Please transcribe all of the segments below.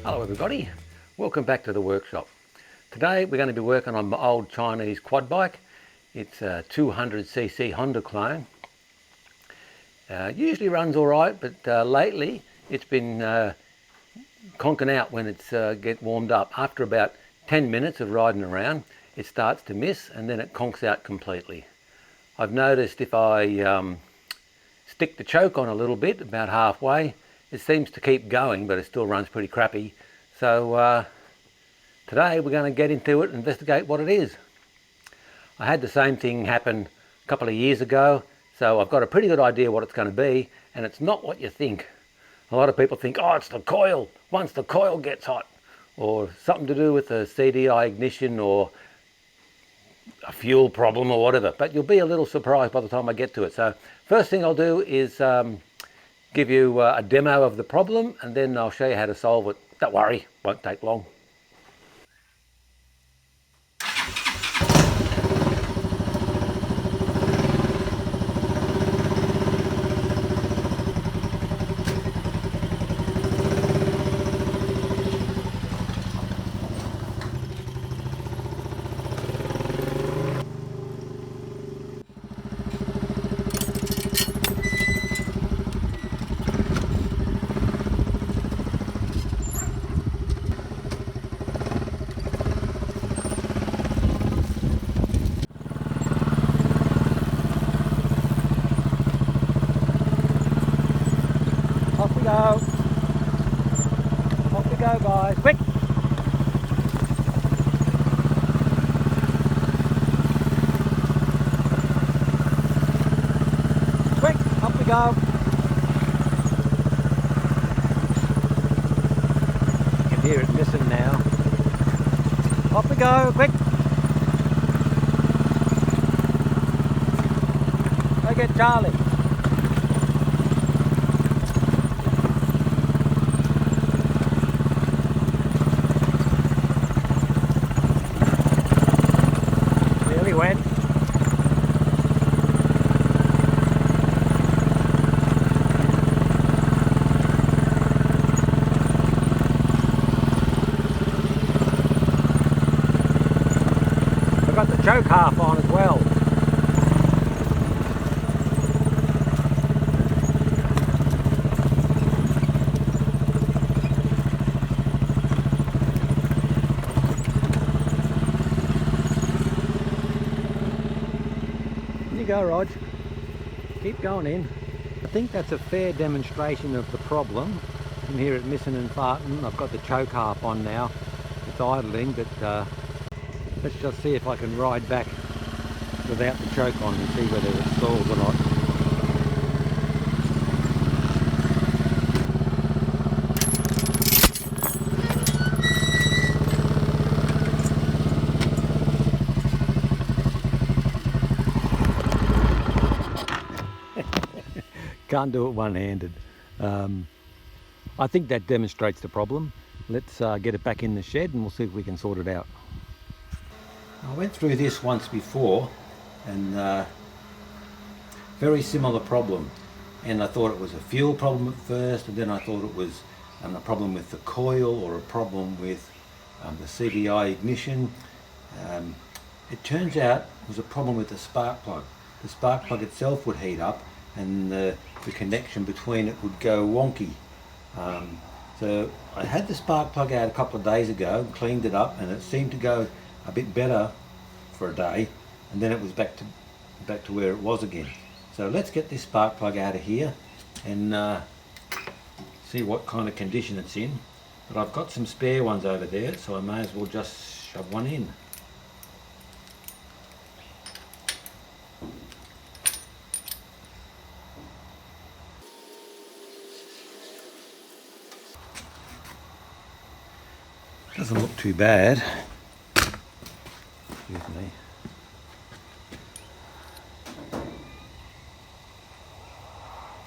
Hello everybody, welcome back to the workshop. Today we're going to be working on my old Chinese quad bike. It's a 200cc Honda clone. Usually runs alright, but lately it's been conking out when it's get warmed up. After about 10 minutes of riding around, it starts to miss and then it conks out completely. I've noticed if I stick the choke on a little bit, about halfway, it seems to keep going, but it still runs pretty crappy. So today we're going to get into it and investigate what it is. I had the same thing happen a couple of years ago, so I've got a pretty good idea what it's going to be, and it's not what you think. A lot of people think, oh, it's the coil, once the coil gets hot, or something to do with the CDI ignition or a fuel problem or whatever, but you'll be a little surprised by the time I get to it. So first thing I'll do is give you a demo of the problem, and then I'll show you how to solve it. Don't worry, won't take long. Off we go. Off we go, guys. Quick! Quick! Off we go. You can hear it missing now. Off we go. Quick! Go get Charlie. Went. I've got the choke half on as well. Go, Rog. Keep going in. I think that's a fair demonstration of the problem. You can hear it missing and farting. I've got the choke half on now. It's idling, but let's just see if I can ride back without the choke on and see whether it stalls or not. Can't do it one-handed. I think that demonstrates the problem. Let's get it back in the shed and we'll see if we can sort it out. I went through this once before and very similar problem, and I thought it was a fuel problem at first, and then I thought it was a problem with the coil or a problem with the CDI ignition. It turns out it was a problem with the spark plug. The spark plug itself would heat up and the connection between it would go wonky. So I had the spark plug out a couple of days ago and cleaned it up, and it seemed to go a bit better for a day, and then it was back to where it was again. So let's get this spark plug out of here and see what kind of condition it's in. But I've got some spare ones over there, so I may as well just shove one in. Doesn't look too bad. Excuse me.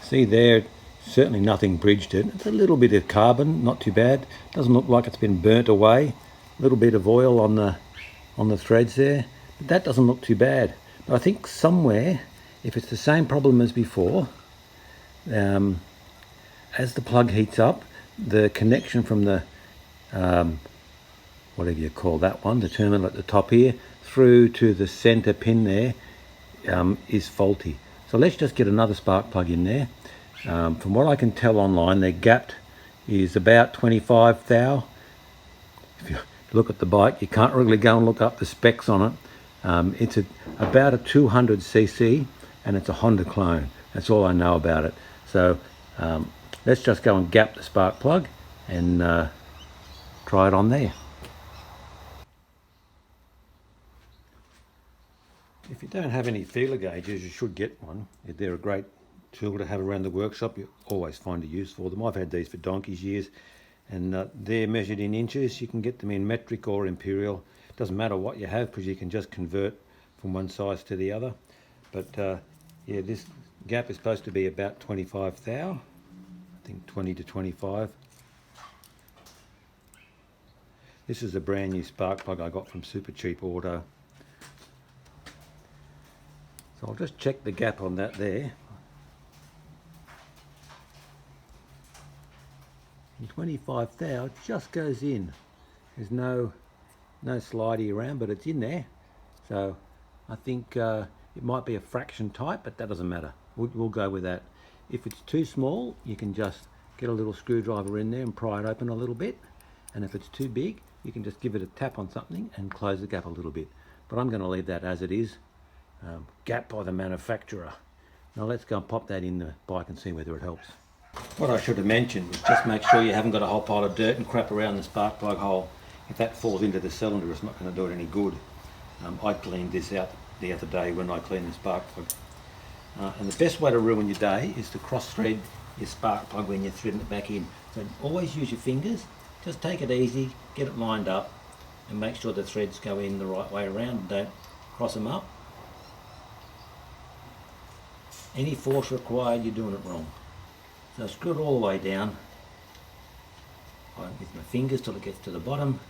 See there, certainly nothing bridged it. It's a little bit of carbon, not too bad. Doesn't look like it's been burnt away. A little bit of oil on the threads there, but that doesn't look too bad. But I think somewhere, if it's the same problem as before, as the plug heats up, the connection from the whatever you call that one, the terminal at the top here, through to the center pin there, is faulty. So let's just get another spark plug in there. From what I can tell online, their gap is about 25 thou. If you look at the bike, you can't really go and look up the specs on it. It's about a 200cc and it's a Honda clone. That's all I know about it. So let's just go and gap the spark plug and try it on there. If you don't have any feeler gauges, you should get one. They're a great tool to have around the workshop. You always find a use for them. I've had these for donkey's years, and they're measured in inches. You can get them in metric or imperial. It doesn't matter what you have because you can just convert from one size to the other. But yeah, this gap is supposed to be about 25 thou. I think 20 to 25. This is a brand new spark plug I got from Super Cheap Auto. So I'll just check the gap on that there. And 25 thou, it just goes in. There's no slidey around, but it's in there. So I think it might be a fraction type, but that doesn't matter. We'll go with that. If it's too small, you can just get a little screwdriver in there and pry it open a little bit. And if it's too big, you can just give it a tap on something and close the gap a little bit. But I'm going to leave that as it is. Gap by the manufacturer. Now let's go and pop that in the bike and see whether it helps. What I should have mentioned is just make sure you haven't got a whole pile of dirt and crap around the spark plug hole. If that falls into the cylinder, it's not going to do it any good. I cleaned this out the other day when I cleaned the spark plug. And the best way to ruin your day is to cross thread your spark plug when you're threading it back in. So always use your fingers, just take it easy, get it lined up and make sure the threads go in the right way around. Don't cross them up. Any force required, you're doing it wrong. So screw it all the way down with my fingers till it gets to the bottom.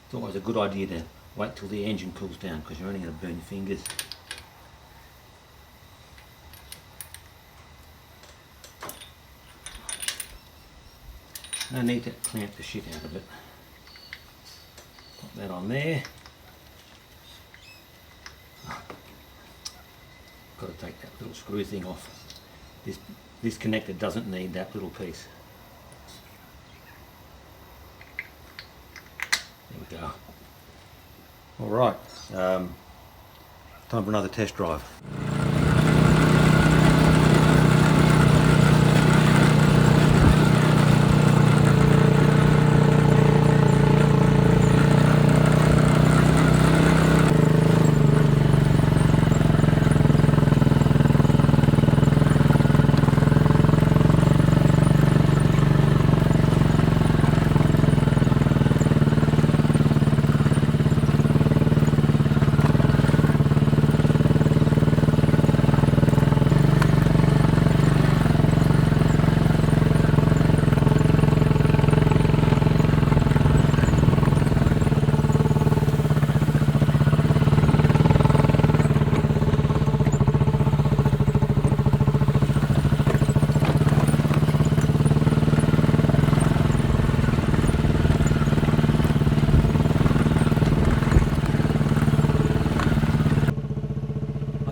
It's always a good idea to wait till the engine cools down because you're only going to burn your fingers. No need to clamp the shit out of it. Pop that on there. Got to take that little screw thing off. This connector doesn't need that little piece. There we go. All right, time for another test drive.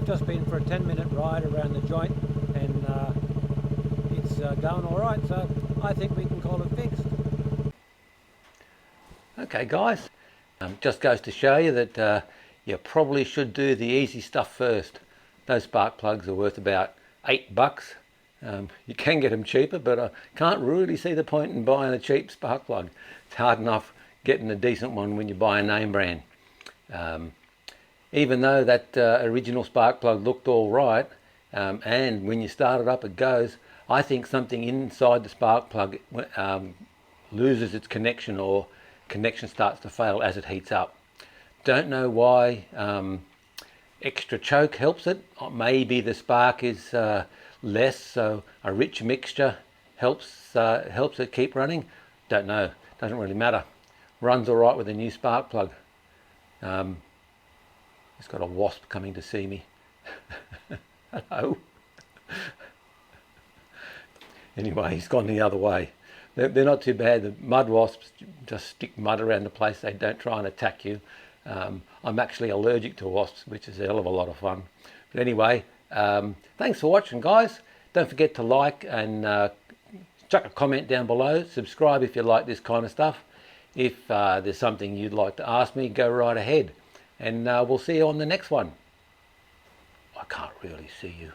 Just been for a 10-minute ride around the joint and it's going all right, so I think we can call it fixed. Okay guys, just goes to show you that you probably should do the easy stuff first. Those spark plugs are worth about $8. You can get them cheaper, but I can't really see the point in buying a cheap spark plug. It's hard enough getting a decent one when you buy a name brand. Even though that original spark plug looked all right, and when you start it up it goes, I think something inside the spark plug loses its connection, or connection starts to fail as it heats up. Don't know why. Extra choke helps it. Maybe the spark is less, so a rich mixture helps it keep running. Don't know. Doesn't really matter. Runs all right with a new spark plug. It's got a wasp coming to see me. Hello. Anyway, he's gone the other way. they're not too bad. The mud wasps just stick mud around the place. They don't try and attack you. I'm actually allergic to wasps, which is a hell of a lot of fun. But anyway, thanks for watching, guys. Don't forget to like and chuck a comment down below. Subscribe if you like this kind of stuff. If there's something you'd like to ask me, go right ahead. And we'll see you on the next one. I can't really see you.